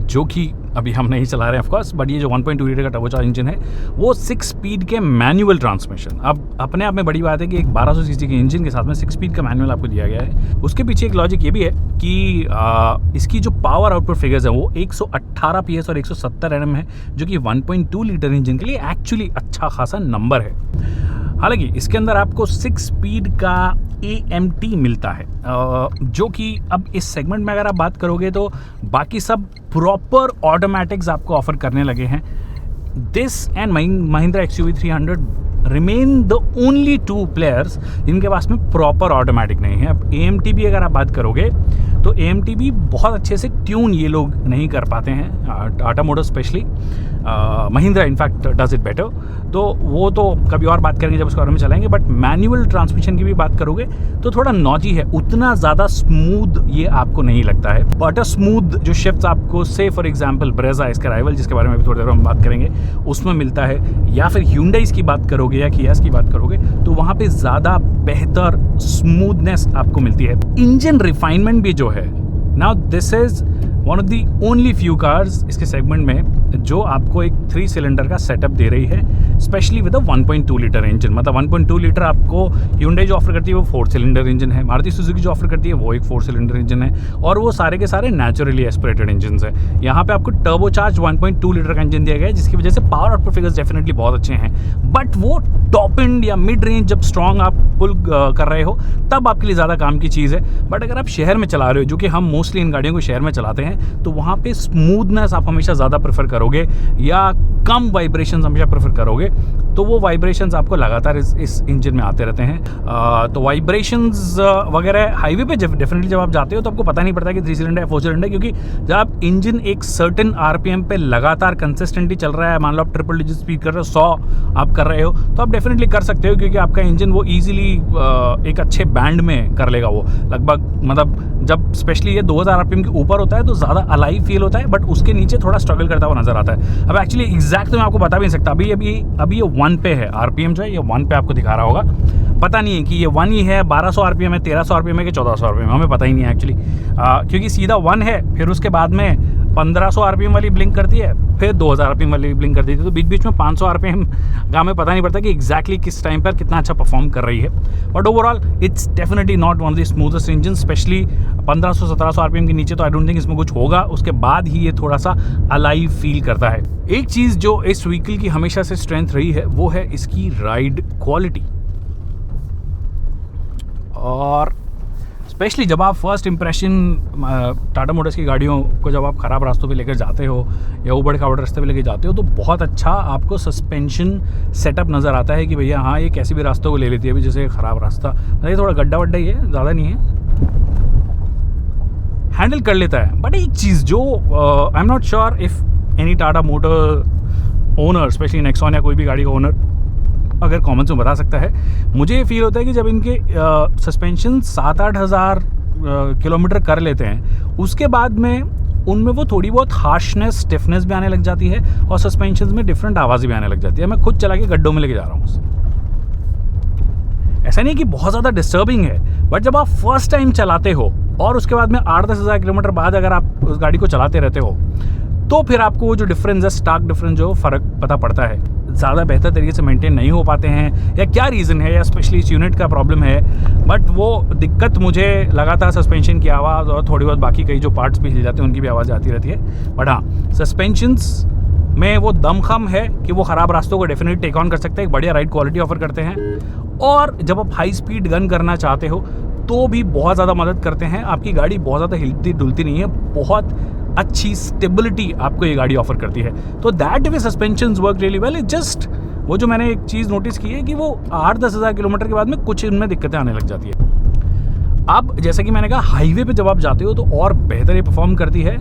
जो कि अभी हम नहीं चला रहे हैं ऑफकोर्स, बट ये जो 1.2 लीटर का टर्बोचार्ज इंजन है वो 6 स्पीड के मैनुअल ट्रांसमिशन। अब अपने आप में बड़ी बात है कि एक 1200 सीसी के इंजन के साथ में 6 स्पीड का मैनुअल आपको दिया गया है। उसके पीछे एक लॉजिक ये भी है कि इसकी जो पावर आउटपुट फिगर्स है वो 118 PS और 170 Nm है, जो कि 1.2 लीटर इंजन के लिए एक्चुअली अच्छा खासा नंबर है। हालांकि इसके अंदर आपको 6 स्पीड का AMT मिलता है, जो कि अब इस सेगमेंट में अगर आप बात करोगे तो बाकी सब प्रॉपर ऑटोमेटिक्स आपको ऑफर करने लगे हैं। This and Mahindra XUV 300 remain the only 2 players जिनके पास में प्रॉपर ऑटोमेटिक नहीं है। अब AMT भी अगर आप बात करोगे तो AMT भी बहुत अच्छे से ट्यून ये लोग नहीं कर पाते हैं, Tata Motors specially, Mahindra in fact does it better. तो वो तो कभी और बात करेंगे जब उसके बारे में चलाएंगे, बट मैनुअल ट्रांसमिशन की भी बात करोगे तो थोड़ा नॉजी है, उतना ज़्यादा स्मूथ ये आपको नहीं लगता है। बट स्मूथ जो शिफ्ट्स आपको से फॉर एग्जांपल ब्रेजा, इसका राइवल जिसके बारे में भी थोड़ी देर हम बात करेंगे, उसमें मिलता है, या फिर Hyundai की बात करोगे या Kia की बात करोगे तो वहाँ पे ज़्यादा बेहतर स्मूथनेस आपको मिलती है। इंजन रिफाइनमेंट भी जो है, now this is one of the only few cars इसके सेगमेंट में जो आपको एक 3 सिलेंडर का सेटअप दे रही है, specially with a 1.2 litre engine. मतलब 1.2 लीटर आपको Hyundai जो ऑफर करती है वो 4 सिलेंडर इंजन है, मारुति सुजुकी जो ऑफर करती है वो एक 4 सिलेंडर इंजन है, और वो सारे के सारे नेचुरली एस्पिरेटेड इंजन है। यहाँ पे आपको टर्बोचार्ज 1.2 लीटर का इंजन दिया गया है, जिसकी वजह से पावर आउटपुट फिगर्स डेफिनेटली बहुत अच्छे हैं, बट वो टॉप एंड या मिड रेंज जब स्ट्रॉन्ग आप पुल कर रहे हो तब आपके लिए ज़्यादा काम की चीज़ है। बट अगर आप शहर में चला रहे हो, जो कि हम मोस्टली इन गाड़ियों को शहर में चलाते हैं, तो वहाँ पे स्मूथनेस आप हमेशा ज़्यादा प्रेफर करोगे या कम वाइब्रेशंस हमेशा प्रेफर करोगे, तो वो वाइब्रेशंस आपको लगातार इस इंजन में आते रहते हैं। तो वाइब्रेशंस वगैरह हाईवे पे डेफिनेटली जब आप जाते हो तो आपको पता नहीं पड़ता कि 3 सिलेंडर है 4 सिलेंडर, क्योंकि जब आप इंजन एक सर्टेन RPM पे लगातार कंसिस्टेंटली चल रहा है, मान लो आप ट्रिपल डिजिट स्पीड कर रहे हो, 100 आप कर रहे हो, तो आप डेफिनेटली कर सकते हो, क्योंकि आपका इंजन वो ईजिली एक अच्छे बैंड में कर लेगा। वो लगभग मतलब जब स्पेशली ये 2000 RPM के ऊपर होता है तो ज़्यादा अलाइव फील होता है, बट उसके नीचे थोड़ा स्ट्रगल करता हुआ नजर आता है। अब एक्चुअली एग्जैक्ट तो मैं आपको बता भी नहीं सकता, अभी ये 1 पे है, RPM जो है ये 1 पे आपको दिखा रहा होगा। पता नहीं है कि ये 1 ही है, 1200 RPM है, 1300 RPM है कि 1400 RPM है, हमें पता ही नहीं है एक्चुअली, क्योंकि सीधा 1 है, फिर उसके बाद में 1500 RPM वाली ब्लिंक करती है, फिर 2000 RPM वाली ब्लिंक करती है, तो बीच बीच में 500 RPM का हमें पता नहीं पड़ता कि एग्जैक्टली किस टाइम पर कितना अच्छा परफॉर्म कर रही है। But overall it's definitely not one of the smoothest engine, specially 1500-1700 RPM के नीचे तो आई डोंट थिंक इसमें कुछ होगा, उसके बाद ही ये थोड़ा सा अलाइव फील करता है। एक चीज़ जो इस व्हीकल की हमेशा से स्ट्रेंथ रही है वो है इसकी राइड क्वालिटी, और स्पेशली जब आप फर्स्ट इंप्रेशन टाटा मोटर्स की गाड़ियों को जब आप ख़राब रास्तों पे लेकर जाते हो या उबड़ खाबड़ रास्ते पे लेकर जाते हो तो बहुत अच्छा आपको सस्पेंशन सेटअप नज़र आता है कि भैया हाँ ये कैसे भी रास्तों को ले लेती है। अभी जैसे ख़राब रास्ता, ये थोड़ा गड्ढा वड्ढा ही है, ज़्यादा नहीं है, हैंडल कर लेता है। बट एक चीज़ जो I am not sure if any Tata motor owner, specially Nexon या कोई भी गाड़ी का ओनर अगर कॉमन्स में बता सकता है, मुझे ये फील होता है कि जब इनके सस्पेंशन 7-8 हज़ार किलोमीटर कर लेते हैं, उसके बाद में उनमें वो थोड़ी बहुत हार्शनेस, स्टिफनेस भी आने लग जाती है और सस्पेंशन में डिफरेंट आवाज़ें भी आने लग जाती है। मैं खुद चला के गड्ढों में लेके जा रहा हूँ उसे। ऐसा नहीं कि बहुत ज़्यादा डिस्टर्बिंग है, बट जब आप फर्स्ट टाइम चलाते हो और उसके बाद में 8-10 हज़ार किलोमीटर बाद अगर आप उस गाड़ी को चलाते रहते हो, तो फिर आपको वो जो डिफरेंस है, स्टार्क डिफरेंस जो फ़र्क पता पड़ता है। ज़्यादा बेहतर तरीके से मेंटेन नहीं हो पाते हैं या क्या रीज़न है, या स्पेशली इस यूनिट का प्रॉब्लम है, बट वो दिक्कत मुझे लगातार सस्पेंशन की आवाज़ और थोड़ी बहुत बाकी कई जो पार्ट्स भी हिल जाते हैं उनकी भी आवाज़ आती रहती है। बट हाँ, सस्पेंशंस में वो दमखम है कि वो ख़राब रास्तों को डेफिनेटली टेक ऑन कर सकते हैं, एक बढ़िया राइड क्वालिटी ऑफर करते हैं, और जब आप हाई स्पीड गन करना चाहते हो तो भी बहुत ज़्यादा मदद करते हैं। आपकी गाड़ी बहुत ज़्यादा हिलती डुलती नहीं है, बहुत अच्छी स्टेबिलिटी आपको ये गाड़ी ऑफर करती है। तो that way suspensions work really well. It just वो जो मैंने एक चीज़ नोटिस की है कि वो 8-10 हज़ार किलोमीटर के बाद में कुछ इनमें दिक्कतें आने लग जाती है। अब जैसा कि मैंने कहा, हाईवे पे जब आप जाते हो तो और बेहतर ये परफॉर्म करती है।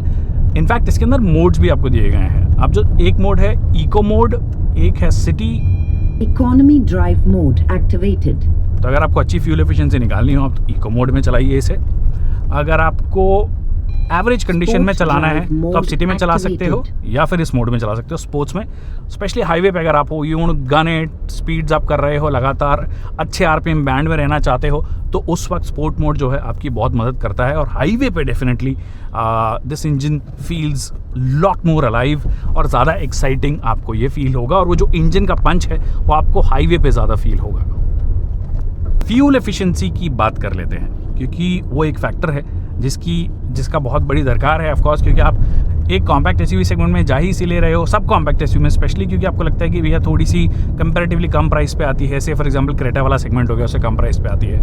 इनफैक्ट इसके अंदर मोड्स भी आपको दिए गए हैं। अब जो एक मोड है इको मोड, एक है city economy drive mode activated. तो अगर आपको अच्छी फ्यूल एफिशिएंसी निकालनी हो, आप इको मोड में चलाइए इसे। अगर आपको एवरेज कंडीशन में चलाना है तो आप सिटी में चला सकते हो या फिर इस मोड में चला सकते हो, स्पोर्ट्स में। स्पेशली हाईवे पे अगर आप हो, you want gun it, speeds आप कर रहे हो, लगातार अच्छे आरपीएम बैंड में रहना चाहते हो, तो उस वक्त स्पोर्ट मोड जो है आपकी बहुत मदद करता है। और हाईवे पे definitely this engine feels lot more alive और ज़्यादा एक्साइटिंग आपको ये फील होगा, और वो जो इंजन का पंच है वो आपको हाईवे पे ज़्यादा फील होगा। फ्यूल एफिशिएंसी की बात कर लेते हैं, क्योंकि वो एक फैक्टर है जिसका बहुत बड़ी दरकार है, ऑफ कोर्स, क्योंकि आप एक कॉम्पैक्ट एसयूवी सेगमेंट में जा ही इसीलिए रहे हो, सब कॉम्पैक्ट एसयूवी में स्पेशली, क्योंकि आपको लगता है कि भैया थोड़ी सी कंपैरेटिवली कम प्राइस पे आती है। से फॉर एग्जांपल क्रेटा वाला सेगमेंट हो गया, उससे कम प्राइस पे आती है,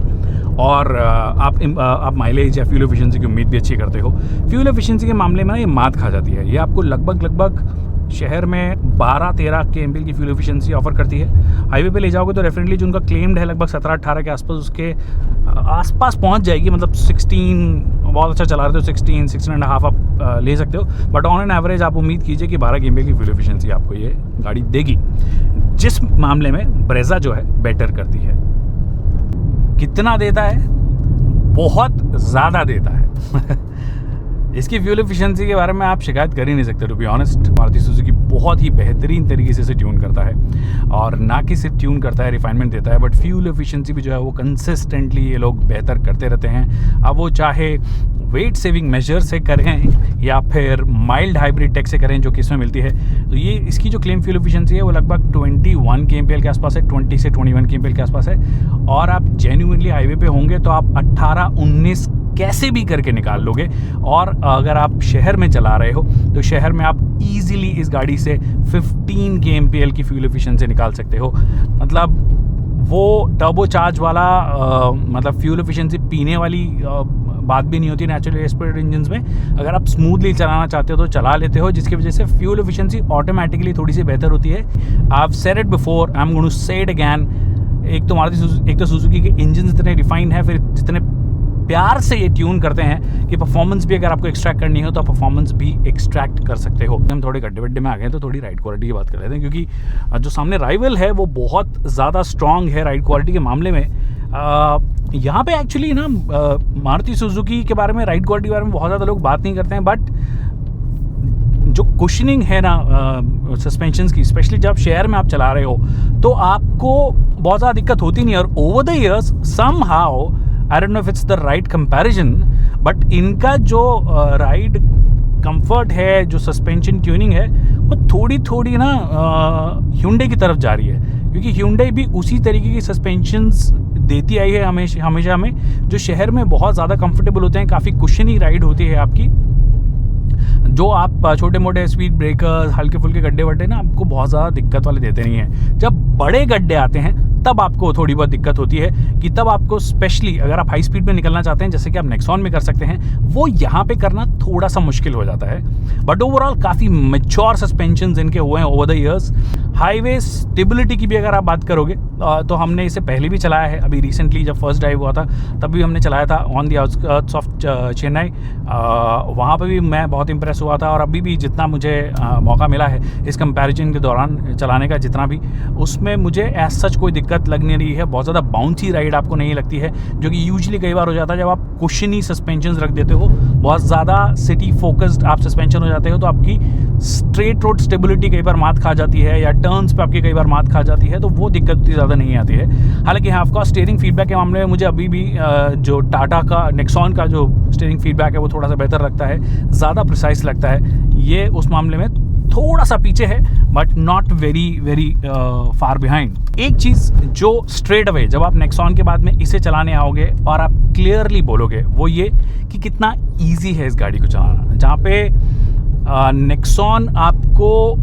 और आप माइलेज या फ्यूल एफिशिएंसी की उम्मीद भी अच्छी करते हो। फ्यूल एफिशिएंसी के मामले में ना ये मात खा जाती है। ये आपको लगभग शहर में 12-13 kmpl की फ्यूल एफिशिएंसी ऑफर करती है। हाईवे पे ले जाओगे तो डेफिनेटली जो उनका क्लेम्ड है लगभग 17-18 के आसपास, उसके आसपास पहुंच जाएगी। मतलब 16 बहुत अच्छा चला रहे हो, 16.5 आप ले सकते हो, बट ऑन एन एवरेज आप उम्मीद कीजिए कि 12 kmpl की फ्यूल एफिशिएंसी आपको ये गाड़ी देगी, जिस मामले में ब्रेजा जो है बेटर करती है। कितना देता है? बहुत ज़्यादा देता है। इसकी फ्यूल एफिशिएंसी के बारे में आप शिकायत कर ही नहीं सकते, to be honest. Maruti Suzuki बहुत ही बेहतरीन तरीके से इसे ट्यून करता है, और ना कि सिर्फ ट्यून करता है, रिफाइनमेंट देता है, बट फ्यूल एफिशिएंसी भी जो है वो कंसिस्टेंटली ये लोग बेहतर करते रहते हैं। अब वो चाहे वेट सेविंग मेजर से करें या फिर माइल्ड हाइब्रिड टेक से करें जो कि इसमें मिलती है, तो ये इसकी जो क्लेम फ्यूल एफिशिएंसी है वो लगभग 21 kmpl के आसपास है, 20 से 21 kmpl के आसपास है। और आप जेन्युइनली हाईवे पे होंगे तो आप 18-19 कैसे भी करके निकाल लोगे। और अगर आप शहर में चला रहे हो तो शहर में आप इजीली इस गाड़ी से 15 kmpl की फ्यूल एफिशिएंसी निकाल सकते हो। मतलब वो टर्बो चार्ज वाला मतलब फ्यूल एफिशिएंसी पीने वाली बात भी नहीं होती नेचुरली एस्पिरेटेड इंजन्स में। अगर आप स्मूथली चलाना चाहते हो तो चला लेते हो, जिसकी वजह से फ्यूल एफिशिएंसी ऑटोमेटिकली थोड़ी सी बेहतर होती है। I have said it before, I am going to say it again. एक तो सुजुकी के इंजन इतने रिफाइंड है, फिर जितने प्यार से ये ट्यून करते हैं कि परफॉर्मेंस भी अगर आपको एक्सट्रैक्ट करनी हो तो परफॉर्मेंस भी एक्सट्रैक्ट कर सकते हो। हम थोड़े गड्ढे वड्ढे में आ गए तो थोड़ी राइड क्वालिटी की बात कर लेते हैं, क्योंकि जो सामने राइवल है वो बहुत ज़्यादा स्ट्रॉन्ग है राइड क्वालिटी के मामले में। यहाँ पे एक्चुअली ना मारुति सुजुकी के बारे में, राइड क्वालिटी के बारे में बहुत ज़्यादा लोग बात नहीं करते हैं, बट जो कुशनिंग है ना सस्पेंशंस की, स्पेशली जब शहर में आप चला रहे हो तो आपको बहुत ज़्यादा दिक्कत होती नहीं है। और over the years somehow, I don't know if it's the right comparison, but इनका जो राइड कंफर्ट है, जो सस्पेंशन ट्यूनिंग है, वो थोड़ी ना Hyundai की तरफ जा रही है, क्योंकि Hyundai भी उसी तरीके की सस्पेंशंस देती आई है हमेशा हमें, जो शहर में बहुत ज़्यादा कंफर्टेबल होते हैं, काफ़ी कुशनी राइड होती है आपकी, जो आप छोटे मोटे स्पीड ब्रेकर्स, हल्के फुल्के गड्ढे वड्ढे ना आपको बहुत ज़्यादा दिक्कत वाले देते नहीं हैं। जब बड़े गड्ढे आते हैं तब आपको थोड़ी बहुत दिक्कत होती है कि तब आपको स्पेशली अगर आप हाई स्पीड में निकलना चाहते हैं, जैसे कि आप नेक्सॉन में कर सकते हैं, वो यहाँ पे करना थोड़ा सा मुश्किल हो जाता है। बट ओवरऑल काफ़ी मैच्योर सस्पेंशन इनके हुए हैं over the years. Highway stability की भी अगर आप बात करोगे तो हमने इसे पहले भी चलाया है। अभी रिसेंटली जब फर्स्ट ड्राइव हुआ था तब भी हमने चलाया था on the outskirts of Chennai. वहाँ पे भी मैं बहुत इंप्रेस हुआ था, और अभी भी जितना मुझे मौका मिला है इस कंपैरिजन के दौरान चलाने का, जितना भी, उसमें मुझे एज सच कोई दिक्कत लग नहीं रही है। बहुत ज़्यादा बाउंसी राइड आपको नहीं लगती है, जो कि यूजुअली कई बार हो जाता है जब आप कुशनी सस्पेंशन रख देते हो, बहुत ज़्यादा सिटी फोकस्ड आप सस्पेंशन हो जाते हो, तो आपकी स्ट्रेट रोड स्टेबिलिटी कई बार मात खा जाती है, या टर्न्स पे आपकी कई बार मात खा जाती है, तो वो दिक्कत उतनी ज़्यादा नहीं आती है। हालांकि हाँ, ऑफकोर्स स्टीयरिंग फीडबैक के मामले में मुझे अभी भी जो टाटा का नेक्सॉन का जो स्टीयरिंग फीडबैक है वो थोड़ा सा बेहतर लगता है, ज़्यादा प्रिसाइज लगता है। ये उस मामले में थोड़ा सा पीछे है, but not very very far behind. एक चीज़ जो स्ट्रेट अवे जब आप नेक्सॉन के बाद में इसे चलाने आओगे और आप क्लियरली बोलोगे, वो ये कि कितना ईजी है इस गाड़ी को चलाना। जहाँ पे नेक्सॉन आपको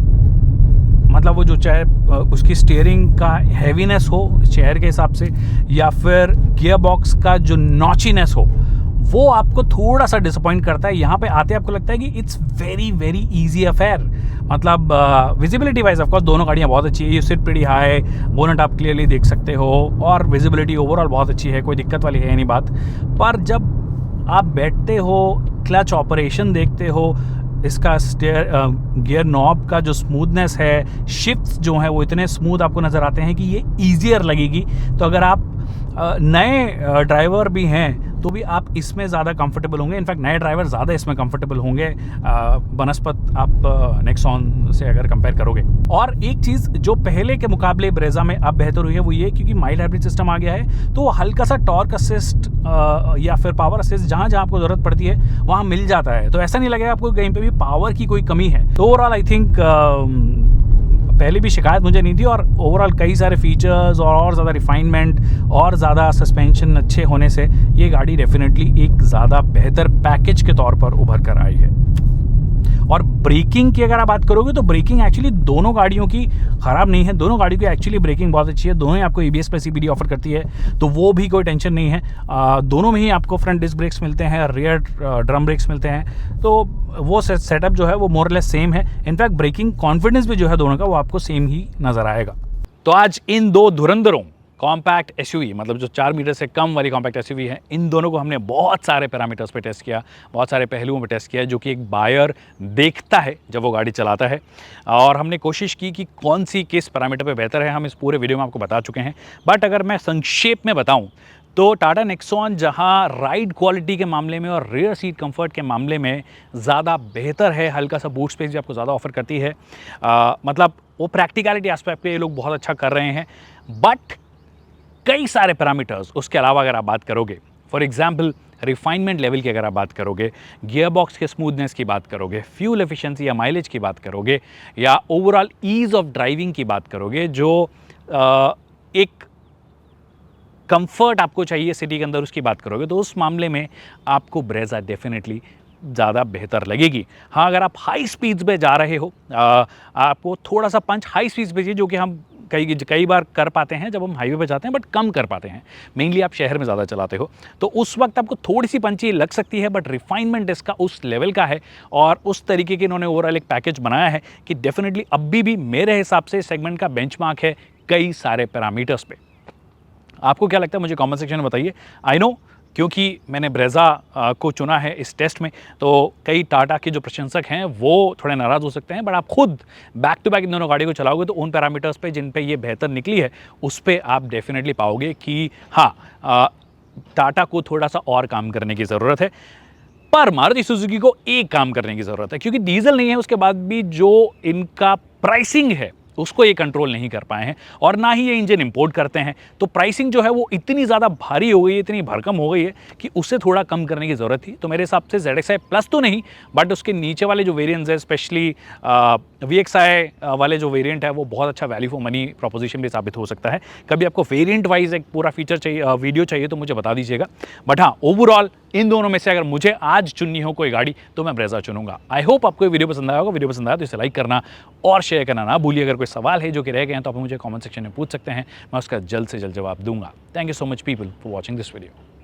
मतलब वो जो चाहे उसकी स्टीयरिंग का हैवीनेस हो चेयर के हिसाब से, या फिर गियर बॉक्स का जो नॉचीनेस हो, वो आपको थोड़ा सा डिसअपॉइंट करता है। यहाँ पे आते आपको लगता है कि it's very very easy affair. मतलब विजिबिलिटी वाइज ऑफकोर्स दोनों गाड़ियाँ बहुत अच्छी है। You sit pretty high, bonnet आप क्लियरली देख सकते हो, और विजिबिलिटी ओवरऑल बहुत अच्छी है, कोई दिक्कत वाली है नहीं बात। पर जब आप बैठते हो, क्लच ऑपरेशन देखते हो, इसका गियर नॉब का जो स्मूथनेस है, शिफ्ट्स जो हैं वो इतने स्मूथ आपको नज़र आते हैं कि ये ईजियर लगेगी। तो अगर आप नए ड्राइवर भी हैं तो भी आप इसमें ज़्यादा कंफर्टेबल होंगे। इनफैक्ट नए ड्राइवर ज़्यादा इसमें कंफर्टेबल होंगे बनस्पत आप नेक्सॉन से अगर कंपेयर करोगे। और एक चीज़ जो पहले के मुकाबले ब्रेजा में अब बेहतर हुई है वो ये, क्योंकि माइल्ड हाइब्रिड सिस्टम आ गया है, तो हल्का सा टॉर्क असिस्ट या फिर पावर असिस्ट जहाँ जहाँ आपको ज़रूरत पड़ती है वहाँ मिल जाता है। तो ऐसा नहीं लगेगा आपको कहीं पे भी पावर की कोई कमी है। तो ओवरऑल आई थिंक पहले भी शिकायत मुझे नहीं थी, और ओवरऑल कई सारे फीचर्स और ज़्यादा रिफाइनमेंट और ज़्यादा सस्पेंशन अच्छे होने से ये गाड़ी डेफिनेटली एक ज़्यादा बेहतर पैकेज के तौर पर उभर कर आई है। और ब्रेकिंग की अगर आप बात करोगे तो ब्रेकिंग एक्चुअली दोनों गाड़ियों की ख़राब नहीं है। दोनों गाड़ियों की एक्चुअली ब्रेकिंग बहुत अच्छी है। दोनों ही आपको ABS पर CBD ऑफर करती है, तो वो भी कोई टेंशन नहीं है। दोनों में ही आपको फ्रंट डिस्क ब्रेक्स मिलते हैं, रियर ड्रम ब्रेक्स मिलते हैं, तो वो सेटअप जो है वो मोर लेस सेम है। इनफैक्ट ब्रेकिंग कॉन्फिडेंस भी जो है दोनों का वो आपको सेम ही नज़र आएगा। तो आज इन दो धुरंधरों कॉम्पैक्ट SUV, मतलब जो 4 मीटर से कम वाली कॉम्पैक्ट SUV है, इन दोनों को हमने बहुत सारे पैरामीटर्स पे टेस्ट किया, बहुत सारे पहलुओं पे टेस्ट किया जो कि एक बायर देखता है जब वो गाड़ी चलाता है। और हमने कोशिश की कि कौन सी किस पैरामीटर पे बेहतर है, हम इस पूरे वीडियो में आपको बता चुके हैं। बट अगर मैं संक्षेप में बताऊँ तो टाटा नेक्सॉन जहां राइड क्वालिटी के मामले में और रियर सीट कंफर्ट के मामले में ज़्यादा बेहतर है, हल्का सा बूट स्पेस भी आपको ज़्यादा ऑफर करती है, मतलब वो प्रैक्टिकलिटी एस्पेक्ट पे ये लोग बहुत अच्छा कर रहे हैं। बट कई सारे पैरामीटर्स उसके अलावा अगर आप बात करोगे, फॉर एग्जाम्पल रिफाइनमेंट लेवल की अगर आप बात करोगे, गियर बॉक्स के स्मूथनेस की बात करोगे, फ्यूल एफिशिएंसी या माइलेज की बात करोगे, या ओवरऑल ईज़ ऑफ ड्राइविंग की बात करोगे, जो एक कंफर्ट आपको चाहिए सिटी के अंदर, उसकी बात करोगे, तो उस मामले में आपको ब्रेजा डेफिनेटली ज़्यादा बेहतर लगेगी। हाँ, अगर आप हाई स्पीड्स पे जा रहे हो, आपको थोड़ा सा पंच हाई स्पीड्स पे चाहिए, जो कि हम कई बार कर पाते हैं जब हम हाईवे पे जाते हैं, बट कम कर पाते हैं, मेनली आप शहर में ज़्यादा चलाते हो, तो उस वक्त आपको थोड़ी सी पंची लग सकती है। बट रिफाइनमेंट इसका उस लेवल का है और उस तरीके के इन्होंने ओवरऑल एक पैकेज बनाया है कि डेफिनेटली अभी भी मेरे हिसाब से सेगमेंट का बेंचमार्क है कई सारे पैरामीटर्स पे। आपको क्या लगता है मुझे कमेंट सेक्शन में बताइए। आई नो, क्योंकि मैंने ब्रेजा को चुना है इस टेस्ट में, तो कई टाटा के जो प्रशंसक हैं वो थोड़े नाराज़ हो सकते हैं, बट आप खुद बैक टू बैक इन दोनों गाड़ी को चलाओगे तो उन पैरामीटर्स पे जिन पे ये बेहतर निकली है उस पे आप डेफिनेटली पाओगे कि हाँ, टाटा को थोड़ा सा और काम करने की ज़रूरत है। पर मारुति सुजुकी को एक काम करने की ज़रूरत है, क्योंकि डीजल नहीं है, उसके बाद भी जो इनका प्राइसिंग है उसको ये कंट्रोल नहीं कर पाए हैं, और ना ही ये इंजन इंपोर्ट करते हैं, तो प्राइसिंग जो है वो इतनी ज़्यादा भारी हो गई है, इतनी भरकम हो गई है कि उससे थोड़ा कम करने की ज़रूरत थी। तो मेरे हिसाब से ZXi प्लस तो नहीं, बट उसके नीचे वाले जो वेरिएंट्स है, स्पेशली VXi वाले जो वेरिएंट है, वो बहुत अच्छा वैल्यू फॉर मनी प्रोपोजिशन भी साबित हो सकता है। कभी आपको वेरिएंट वाइज एक पूरा फीचर चाहिए, वीडियो चाहिए, तो मुझे बता दीजिएगा। बट हाँ, ओवरऑल इन दोनों में से अगर मुझे आज चुननी हो कोई गाड़ी तो मैं ब्रेजा चुनूंगा। आई होप आपको ये वीडियो पसंद आया होगा। वीडियो पसंद आया तो इसे लाइक करना और शेयर करना ना भूलिए। अगर कोई सवाल है जो कि रह गए हैं तो आप मुझे कमेंट सेक्शन में पूछ सकते हैं, मैं उसका जल्द से जल्द जवाब दूंगा। Thank you so much people for watching this video.